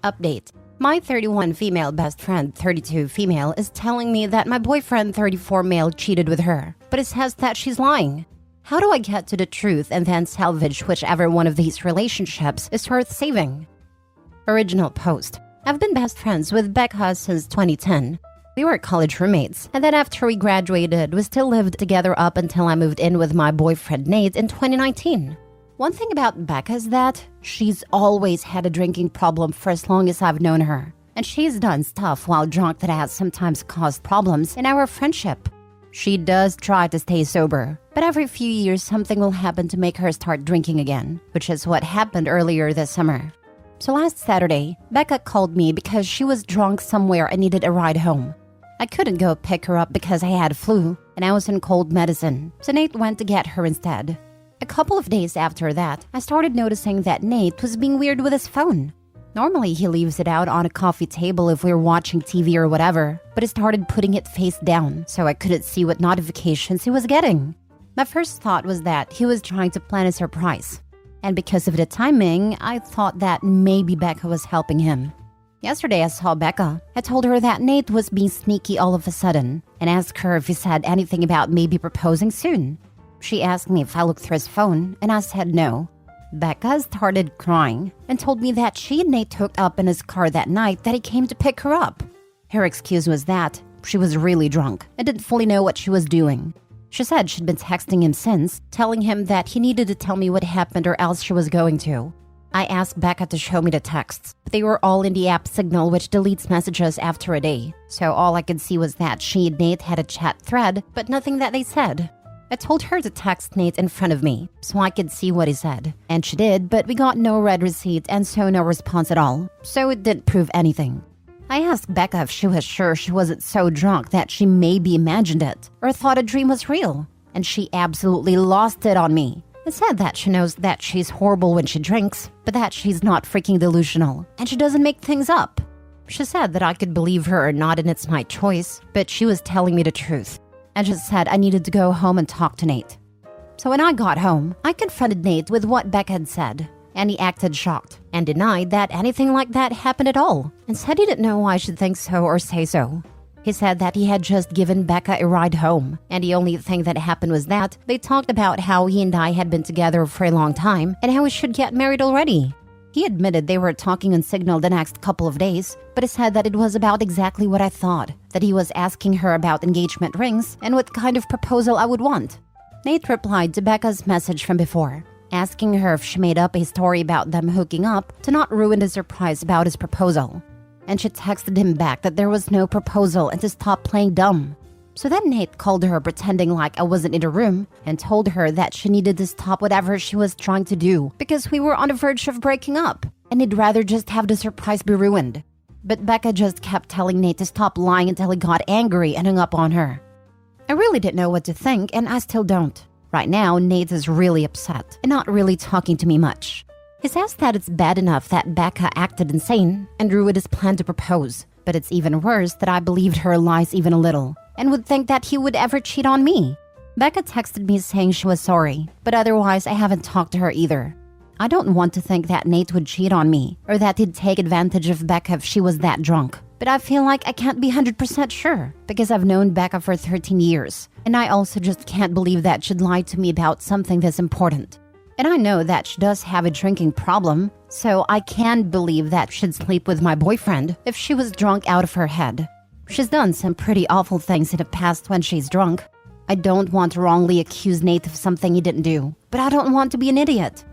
Update. My 31 female best friend, 32 female, is telling me that my boyfriend, 34 male, cheated with her, but it says that she's lying. How do I get to the truth and then salvage whichever one of these relationships is worth saving? Original post. I've been best friends with Becca since 2010. We were college roommates, and then after we graduated, we still lived together up until I moved in with my boyfriend Nate in 2019. One thing about Becca is that she's always had a drinking problem for as long as I've known her. And she's done stuff while drunk that has sometimes caused problems in our friendship. She does try to stay sober, but every few years something will happen to make her start drinking again, which is what happened earlier this summer. So last Saturday, Becca called me because she was drunk somewhere and needed a ride home. I couldn't go pick her up because I had flu, and I was in cold medicine, so Nate went to get her instead. A couple of days after that, I started noticing that Nate was being weird with his phone. Normally, he leaves it out on a coffee table if we're watching TV or whatever, but he started putting it face down, so I couldn't see what notifications he was getting. My first thought was that he was trying to plan a surprise. And because of the timing, I thought that maybe Becca was helping him. Yesterday, I saw Becca. I told her that Nate was being sneaky all of a sudden, and asked her if he said anything about maybe proposing soon. She asked me if I looked through his phone, and I said no. Becca started crying and told me that she and Nate hooked up in his car that night that he came to pick her up. Her excuse was that she was really drunk and didn't fully know what she was doing. She said she'd been texting him since, telling him that he needed to tell me what happened or else she was going to. I asked Becca to show me the texts, but they were all in the app Signal, which deletes messages after a day. So all I could see was that she and Nate had a chat thread, but nothing that they said. I told her to text Nate in front of me, so I could see what he said. And she did, but we got no read receipt and so no response at all. So it didn't prove anything. I asked Becca if she was sure she wasn't so drunk that she maybe imagined it, or thought a dream was real. And she absolutely lost it on me. And said that she knows that she's horrible when she drinks, but that she's not freaking delusional, and she doesn't make things up. She said that I could believe her or not and it's my choice, but she was telling me the truth. And just said I needed to go home and talk to Nate. So when I got home, I confronted Nate with what Becca had said, and he acted shocked and denied that anything like that happened at all, and said he didn't know why I should think so or say so. He said that he had just given Becca a ride home, and the only thing that happened was that they talked about how he and I had been together for a long time and how we should get married already. He admitted they were talking on Signal the next couple of days, but he said that it was about exactly what I thought, that he was asking her about engagement rings and what kind of proposal I would want. Nate replied to Becca's message from before, asking her if she made up a story about them hooking up to not ruin the surprise about his proposal. And she texted him back that there was no proposal and to stop playing dumb. So then Nate called her pretending like I wasn't in the room and told her that she needed to stop whatever she was trying to do because we were on the verge of breaking up and he'd rather just have the surprise be ruined. But Becca just kept telling Nate to stop lying until he got angry and hung up on her. I really didn't know what to think, and I still don't. Right now, Nate is really upset and not really talking to me much. He says that it's bad enough that Becca acted insane and ruined his plan to propose, but it's even worse that I believed her lies even a little and would think that he would ever cheat on me. Becca texted me saying she was sorry, but otherwise I haven't talked to her either. I don't want to think that Nate would cheat on me or that he'd take advantage of Becca if she was that drunk, but I feel like I can't be 100% sure because I've known Becca for 13 years, and I also just can't believe that she'd lie to me about something this important. And I know that she does have a drinking problem, so I can believe that she'd sleep with my boyfriend if she was drunk out of her head. She's done some pretty awful things in the past when she's drunk. I don't want to wrongly accuse Nate of something he didn't do, but I don't want to be an idiot.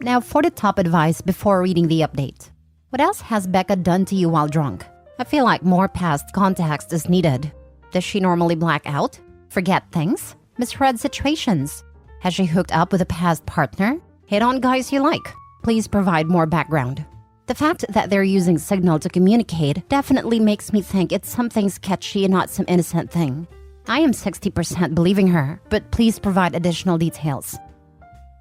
Now for the top advice before reading the update. What else has Becca done to you while drunk? I feel like more past context is needed. Does she normally black out? Forget things? Misread situations? Has she hooked up with a past partner? Hit on guys you like? Please provide more background. The fact that they're using Signal to communicate definitely makes me think it's something sketchy and not some innocent thing. I am 60% believing her, but please provide additional details.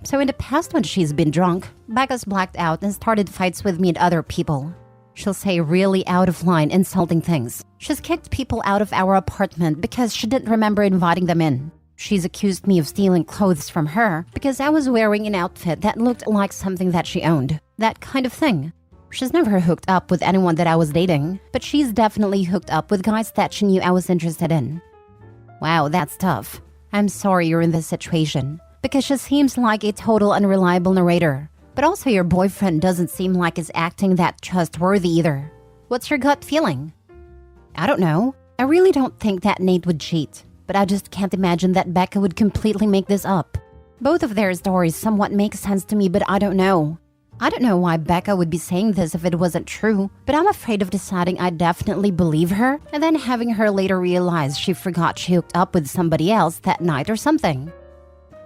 So in the past when she's been drunk, Becca's blacked out and started fights with me and other people. She'll say really out of line, insulting things. She's kicked people out of our apartment because she didn't remember inviting them in. She's accused me of stealing clothes from her because I was wearing an outfit that looked like something that she owned. That kind of thing. She's never hooked up with anyone that I was dating, but she's definitely hooked up with guys that she knew I was interested in. Wow, that's tough. I'm sorry you're in this situation, because she seems like a total unreliable narrator. But also your boyfriend doesn't seem like he's acting that trustworthy either. What's your gut feeling? I don't know. I really don't think that Nate would cheat, but I just can't imagine that Becca would completely make this up. Both of their stories somewhat make sense to me, but I don't know. I don't know why Becca would be saying this if it wasn't true, but I'm afraid of deciding I definitely believe her and then having her later realize she forgot she hooked up with somebody else that night or something.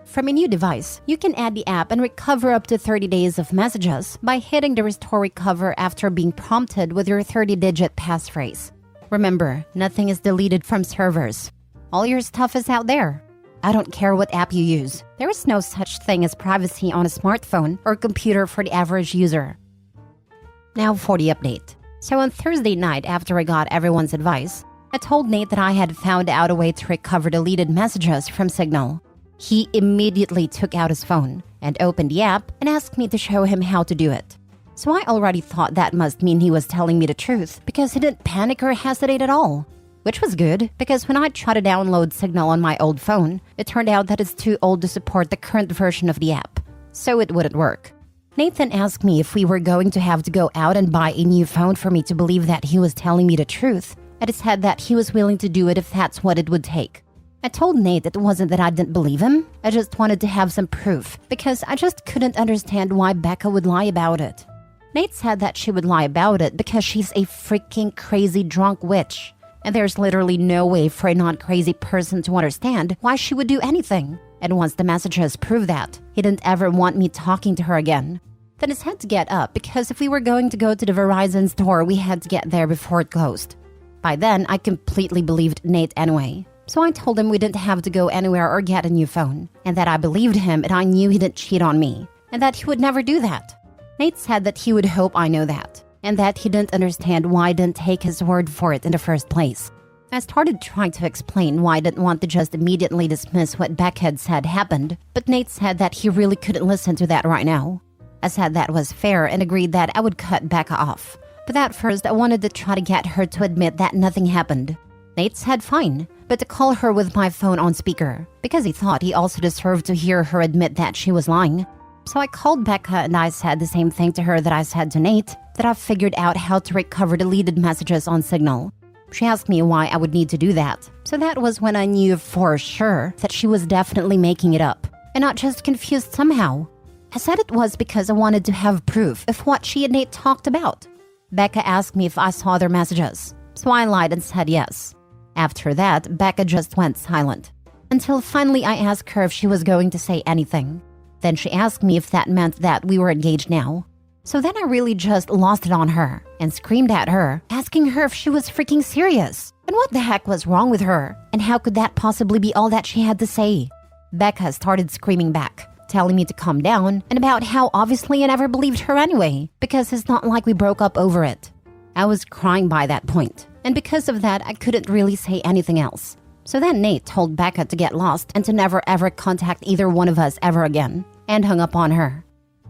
From a new device, you can add the app and recover up to 30 days of messages by hitting the Restore Recover after being prompted with your 30-digit passphrase. Remember, nothing is deleted from servers. All your stuff is out there. I don't care what app you use. There is no such thing as privacy on a smartphone or computer for the average user. Now for the update. So on Thursday night, after I got everyone's advice, I told Nate that I had found out a way to recover deleted messages from Signal. He immediately took out his phone and opened the app and asked me to show him how to do it. So I already thought that must mean he was telling me the truth because he didn't panic or hesitate at all. Which was good, because when I tried to download Signal on my old phone, it turned out that it's too old to support the current version of the app, so it wouldn't work. Nathan asked me if we were going to have to go out and buy a new phone for me to believe that he was telling me the truth, and he said that he was willing to do it if that's what it would take. I told Nate it wasn't that I didn't believe him, I just wanted to have some proof, because I just couldn't understand why Becca would lie about it. Nate said that she would lie about it because she's a freaking crazy drunk witch. And there's literally no way for a non-crazy person to understand why she would do anything. And once the messages prove that, he didn't ever want me talking to her again. Then his had to get up because if we were going to go to the Verizon store, we had to get there before it closed. By then, I completely believed Nate anyway. So I told him we didn't have to go anywhere or get a new phone, and that I believed him and I knew he didn't cheat on me, and that he would never do that. Nate said that he would hope I know that, and that he didn't understand why I didn't take his word for it in the first place. I started trying to explain why I didn't want to just immediately dismiss what Beck had said happened, but Nate said that he really couldn't listen to that right now. I said that was fair and agreed that I would cut Becca off. But at first, I wanted to try to get her to admit that nothing happened. Nate said fine, but to call her with my phone on speaker, because he thought he also deserved to hear her admit that she was lying. So I called Becca and I said the same thing to her that I said to Nate, that I figured out how to recover deleted messages on Signal. She asked me why I would need to do that, so that was when I knew for sure that she was definitely making it up, and not just confused somehow. I said it was because I wanted to have proof of what she and Nate talked about. Becca asked me if I saw their messages, so I lied and said yes. After that, Becca just went silent, until finally I asked her if she was going to say anything. Then she asked me if that meant that we were engaged now. So then I really just lost it on her and screamed at her, asking her if she was freaking serious. And what the heck was wrong with her? And how could that possibly be all that she had to say? Becca started screaming back, telling me to calm down and about how obviously I never believed her anyway, because it's not like we broke up over it. I was crying by that point, and because of that I couldn't really say anything else. So then Nate told Becca to get lost and to never ever contact either one of us ever again, and hung up on her.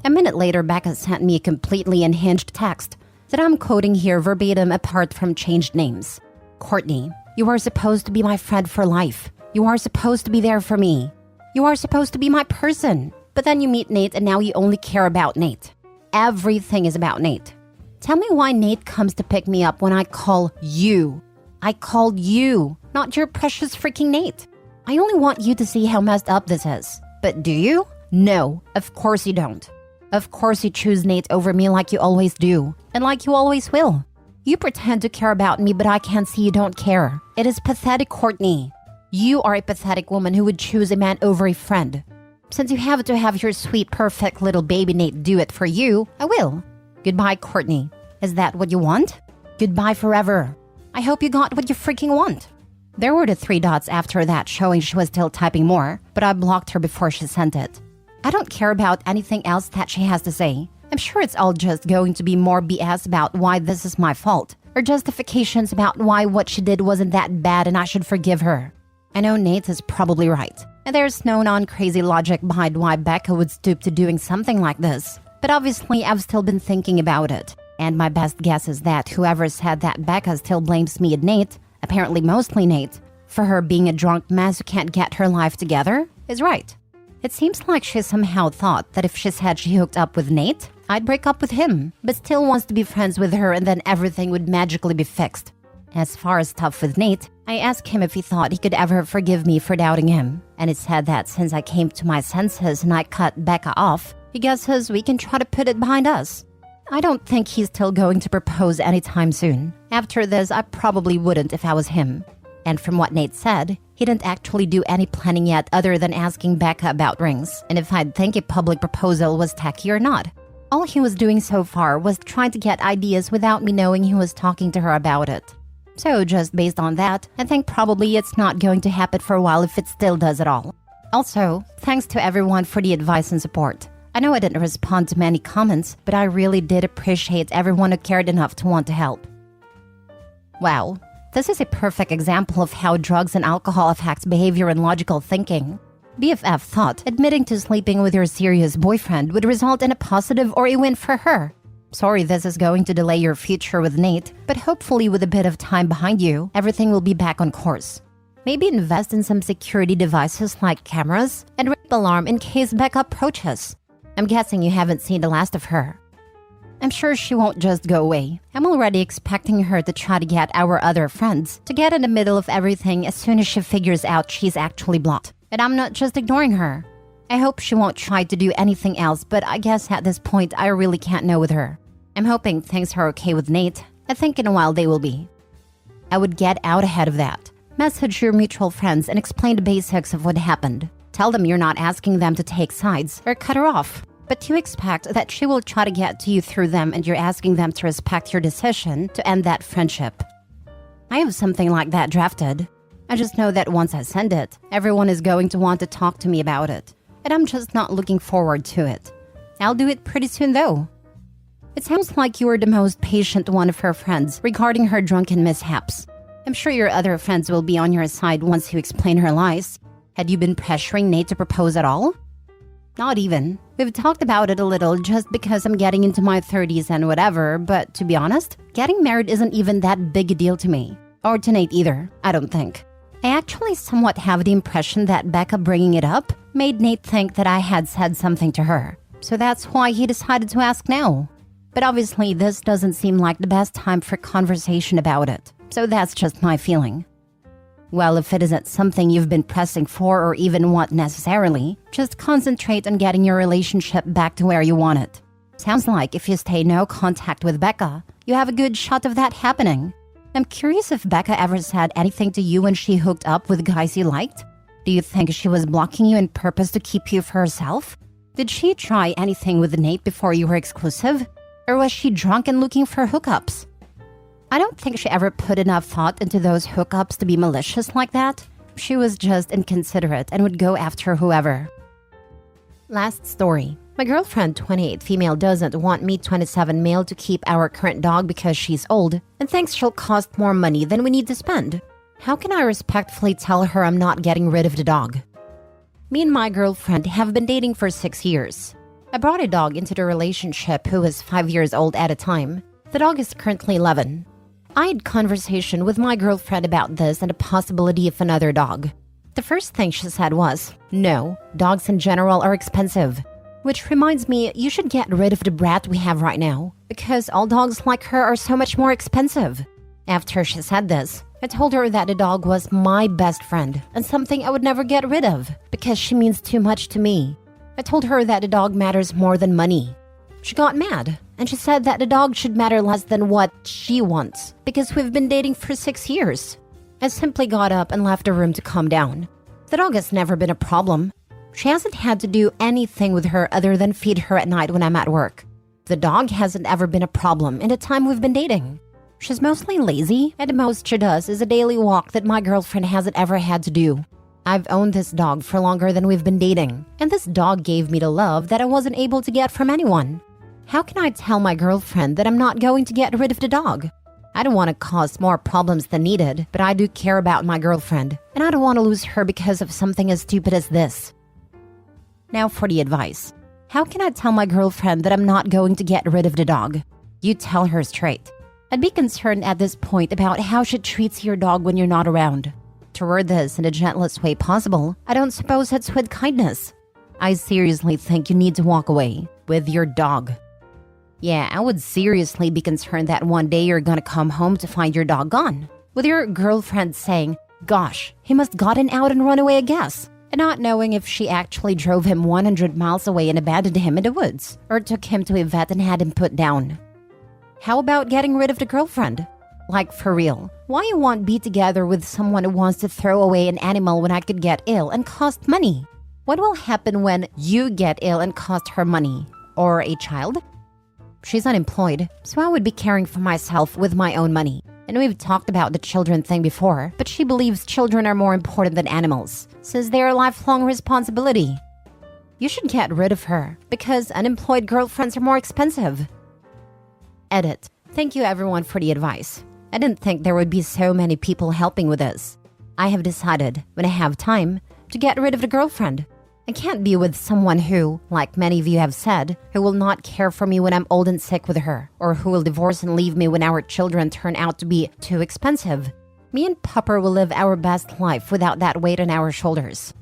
A minute later, Becca sent me a completely unhinged text that I'm quoting here verbatim apart from changed names. Courtney, you are supposed to be my friend for life. You are supposed to be there for me. You are supposed to be my person. But then you meet Nate and now you only care about Nate. Everything is about Nate. Tell me why Nate comes to pick me up when I call you. I called you, not your precious freaking Nate. I only want you to see how messed up this is. But do you? No, of course you don't. Of course you choose Nate over me like you always do, and like you always will. You pretend to care about me, but I can't see you don't care. It is pathetic, Courtney. You are a pathetic woman who would choose a man over a friend. Since you have to have your sweet, perfect little baby Nate do it for you, I will. Goodbye, Courtney. Is that what you want? Goodbye forever. I hope you got what you freaking want. There were the 3 dots after that showing she was still typing more, but I blocked her before she sent it. I don't care about anything else that she has to say. I'm sure it's all just going to be more BS about why this is my fault, or justifications about why what she did wasn't that bad and I should forgive her. I know Nate is probably right, and there's no non-crazy logic behind why Becca would stoop to doing something like this. But obviously, I've still been thinking about it, and my best guess is that whoever said that Becca still blames me and Nate, apparently mostly Nate, for her being a drunk mess who can't get her life together, is right. It seems like she somehow thought that if she said she hooked up with Nate, I'd break up with him, but still wants to be friends with her and then everything would magically be fixed. As far as stuff with Nate, I asked him if he thought he could ever forgive me for doubting him, and he said that since I came to my senses and I cut Becca off, he guesses we can try to put it behind us. I don't think he's still going to propose anytime soon. After this, I probably wouldn't if I was him. And from what Nate said, he didn't actually do any planning yet other than asking Becca about rings, and if I'd think a public proposal was tacky or not. All he was doing so far was trying to get ideas without me knowing he was talking to her about it. So just based on that, I think probably it's not going to happen for a while if it still does at all. Also, thanks to everyone for the advice and support. I know I didn't respond to many comments, but I really did appreciate everyone who cared enough to want to help. Wow, this is a perfect example of how drugs and alcohol affects behavior and logical thinking. BFF thought admitting to sleeping with your serious boyfriend would result in a positive or a win for her. Sorry this is going to delay your future with Nate, but hopefully with a bit of time behind you, everything will be back on course. Maybe invest in some security devices like cameras and rape alarm in case Becca approaches. I'm guessing you haven't seen the last of her. I'm sure she won't just go away. I'm already expecting her to try to get our other friends to get in the middle of everything as soon as she figures out she's actually blocked. And I'm not just ignoring her. I hope she won't try to do anything else, but I guess at this point I really can't know with her. I'm hoping things are okay with Nate. I think in a while they will be. I would get out ahead of that. Message your mutual friends and explain the basics of what happened. Tell them you're not asking them to take sides or cut her off, but you expect that she will try to get to you through them and you're asking them to respect your decision to end that friendship. I have something like that drafted. I just know that once I send it, everyone is going to want to talk to me about it. And I'm just not looking forward to it. I'll do it pretty soon though. It sounds like you are the most patient one of her friends regarding her drunken mishaps. I'm sure your other friends will be on your side once you explain her lies. Had you been pressuring Nate to propose at all? Not even. We've talked about it a little just because I'm getting into my 30s and whatever, but to be honest, getting married isn't even that big a deal to me. Or to Nate either, I don't think. I actually somewhat have the impression that Becca bringing it up made Nate think that I had said something to her. So that's why he decided to ask now. But obviously this doesn't seem like the best time for conversation about it. So that's just my feeling. Well, if it isn't something you've been pressing for or even want necessarily, just concentrate on getting your relationship back to where you want it. Sounds like if you stay no contact with Becca, you have a good shot of that happening. I'm curious if Becca ever said anything to you when she hooked up with guys you liked? Do you think she was blocking you on purpose to keep you for herself? Did she try anything with Nate before you were exclusive? Or was she drunk and looking for hookups? I don't think she ever put enough thought into those hookups to be malicious like that. She was just inconsiderate and would go after whoever. Last story. My girlfriend, 28 female, doesn't want me, 27 male, to keep our current dog because she's old and thinks she'll cost more money than we need to spend. How can I respectfully tell her I'm not getting rid of the dog? Me and my girlfriend have been dating for 6 years. I brought a dog into the relationship who was 5 years old at a time. The dog is currently 11. I had conversation with my girlfriend about this and the possibility of another dog. The first thing she said was, no, dogs in general are expensive. Which reminds me, you should get rid of the brat we have right now, because all dogs like her are so much more expensive. After she said this, I told her that the dog was my best friend and something I would never get rid of because she means too much to me. I told her that the dog matters more than money. She got mad, and she said that the dog should matter less than what she wants because we've been dating for 6 years. I simply got up and left the room to calm down. The dog has never been a problem. She hasn't had to do anything with her other than feed her at night when I'm at work. The dog hasn't ever been a problem in the time we've been dating. She's mostly lazy, and the most she does is a daily walk that my girlfriend hasn't ever had to do. I've owned this dog for longer than we've been dating, and this dog gave me the love that I wasn't able to get from anyone. How can I tell my girlfriend that I'm not going to get rid of the dog? I don't want to cause more problems than needed, but I do care about my girlfriend, and I don't want to lose her because of something as stupid as this. Now for the advice. How can I tell my girlfriend that I'm not going to get rid of the dog? You tell her straight. I'd be concerned at this point about how she treats your dog when you're not around. To word this in the gentlest way possible, I don't suppose it's with kindness. I seriously think you need to walk away with your dog. Yeah, I would seriously be concerned that one day you're gonna come home to find your dog gone, with your girlfriend saying, "Gosh, he must gotten out and run away, I guess," and not knowing if she actually drove him 100 miles away and abandoned him in the woods, or took him to a vet and had him put down. How about getting rid of the girlfriend? Like, for real, why you want be together with someone who wants to throw away an animal when I could get ill and cost money? What will happen when you get ill and cost her money? Or a child? She's unemployed, so I would be caring for myself with my own money. And we've talked about the children thing before, but she believes children are more important than animals, says they're a lifelong responsibility. You should get rid of her, because unemployed girlfriends are more expensive. Edit. Thank you everyone for the advice. I didn't think there would be so many people helping with this. I have decided, when I have time, to get rid of the girlfriend. I can't be with someone who, like many of you have said, who will not care for me when I'm old and sick with her, or who will divorce and leave me when our children turn out to be too expensive. Me and Pupper will live our best life without that weight on our shoulders.